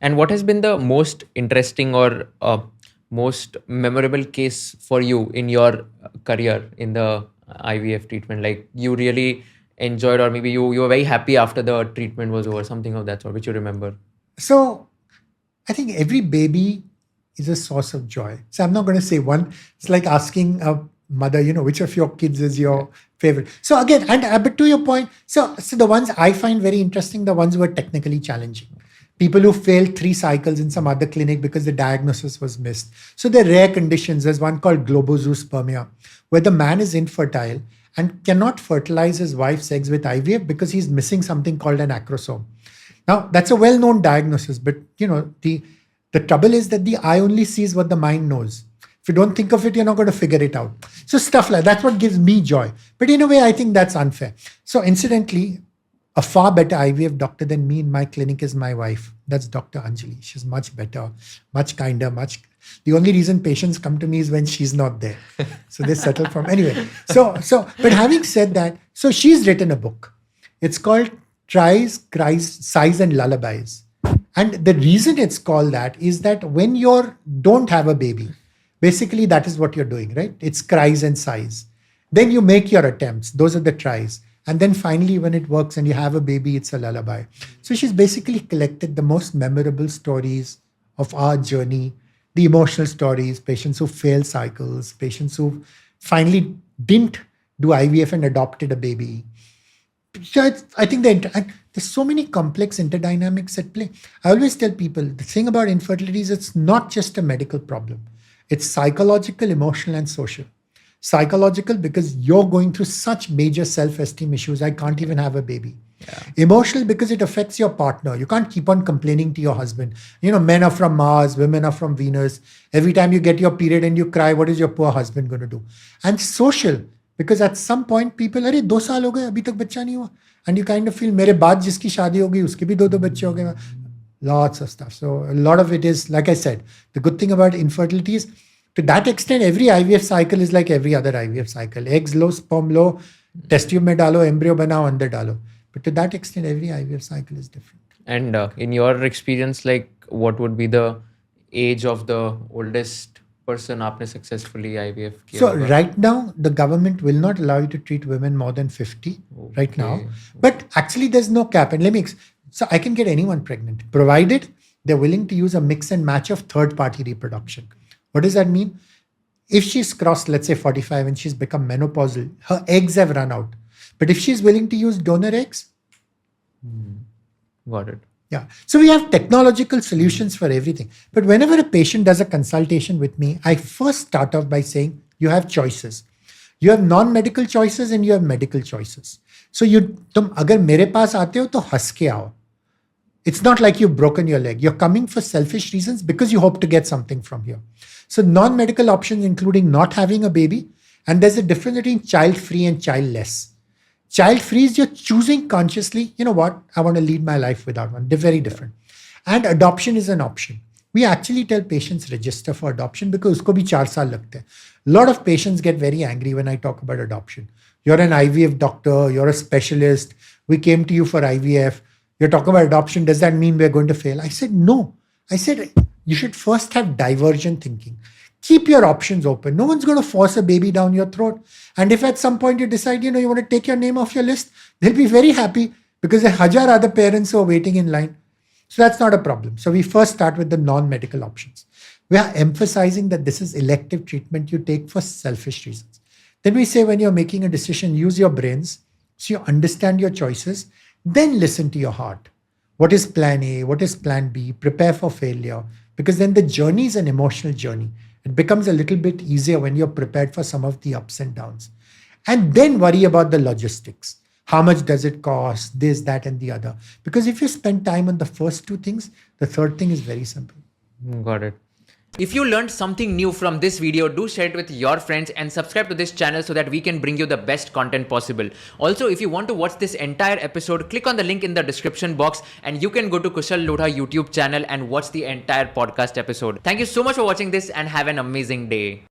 And what has been the most interesting or most memorable case for you in your career in the IVF treatment? Like you really enjoyed, or maybe you were very happy after the treatment was over, something of that sort, which you remember. So I think every baby is a source of joy. So I'm not going to say one. It's like asking a mother, which of your kids is your favorite. So again, but to your point, so the ones I find very interesting, the ones who are technically challenging. People who failed 3 cycles in some other clinic because the diagnosis was missed. So there are rare conditions. There's one called globozoospermia, where the man is infertile and cannot fertilize his wife's eggs with IVF because he's missing something called an acrosome. Now, that's a well-known diagnosis, but the trouble is that the eye only sees what the mind knows. If you don't think of it, you're not going to figure it out. So stuff like that's what gives me joy. But in a way, I think that's unfair. So incidentally, a far better IVF doctor than me in my clinic is my wife. That's Dr. Anjali. She's much better, much kinder, the only reason patients come to me is when she's not there. So they settle from anyway. But having said that, so she's written a book. It's called Tries, Cries, Sighs and Lullabies. And the reason it's called that is that when you don't have a baby, basically that is what you're doing, right? It's cries and sighs. Then you make your attempts. Those are the tries. And then finally, when it works and you have a baby, it's a lullaby. So she's basically collected the most memorable stories of our journey, the emotional stories, patients who failed cycles, patients who finally didn't do IVF and adopted a baby. So I think there's so many complex interdynamics at play. I always tell people the thing about infertility is it's not just a medical problem. It's psychological, emotional, and social. Psychological because you're going through such major self-esteem issues. I can't even have a baby. Yeah. Emotional because it affects your partner. You can't keep on complaining to your husband. Men are from Mars, women are from Venus. Every time you get your period and you cry, what is your poor husband going to do? And social because at some point people, अरे 2 साल हो गए अभी तक बच्चा नहीं हुआ, and you kind of feel मेरे बाद जिसकी शादी हो गई उसके भी 2 बच्चे हो गए. Lots of stuff. So a lot of it is, like I said, the good thing about infertility is to that extent, every IVF cycle is like every other IVF cycle. Eggs low, sperm low, test tube में डालो, embryo बनाओ, अंदर डालो. But to that extent, every IVF cycle is different. And in your experience, like what would be the age of the oldest person आपने successfully IVF किया? So right now, the government will not allow you to treat women more than 50 right now. But actually, there's no cap. And so I can get anyone pregnant, provided they're willing to use a mix and match of third-party reproduction. What does that mean? If she's crossed, let's say 45 and she's become menopausal, her eggs have run out. But if she's willing to use donor eggs, got it. Yeah. So we have technological solutions for everything. But whenever a patient does a consultation with me, I first start off by saying, you have choices. You have non-medical choices and you have medical choices. So तुम अगर मेरे पास आते हो तो हंस के आओ. It's not like you've broken your leg. You're coming for selfish reasons because you hope to get something from here. So non-medical options including not having a baby. And there's a difference between child-free and childless. Child-free is you're choosing consciously, you know what, I want to lead my life without one. They're very different. And adoption is an option. We actually tell patients register for adoption because usko bhi 4 saal lagte hain. A lot of patients get very angry when I talk about adoption. You're an IVF doctor, you're a specialist, we came to you for IVF, you're talking about adoption, does that mean we're going to fail? I said, no. I said, you should first have divergent thinking. Keep your options open. No one's going to force a baby down your throat. And if at some point you decide, you want to take your name off your list, they'll be very happy because there are 1,000 other parents who are waiting in line. So that's not a problem. So we first start with the non-medical options. We are emphasizing that this is elective treatment you take for selfish reasons. Then we say when you're making a decision, use your brains so you understand your choices, then listen to your heart. What is plan A? What is plan B? Prepare for failure. Because then the journey is an emotional journey. It becomes a little bit easier when you're prepared for some of the ups and downs. And then worry about the logistics. How much does it cost? This, that, and the other. Because if you spend time on the first 2 things, the third thing is very simple. Got it. If you learned something new from this video, do share it with your friends and subscribe to this channel so that we can bring you the best content possible. Also, if you want to watch this entire episode, click on the link in the description box and you can go to Kushal Lodha YouTube channel and watch the entire podcast episode. Thank you so much for watching this and have an amazing day.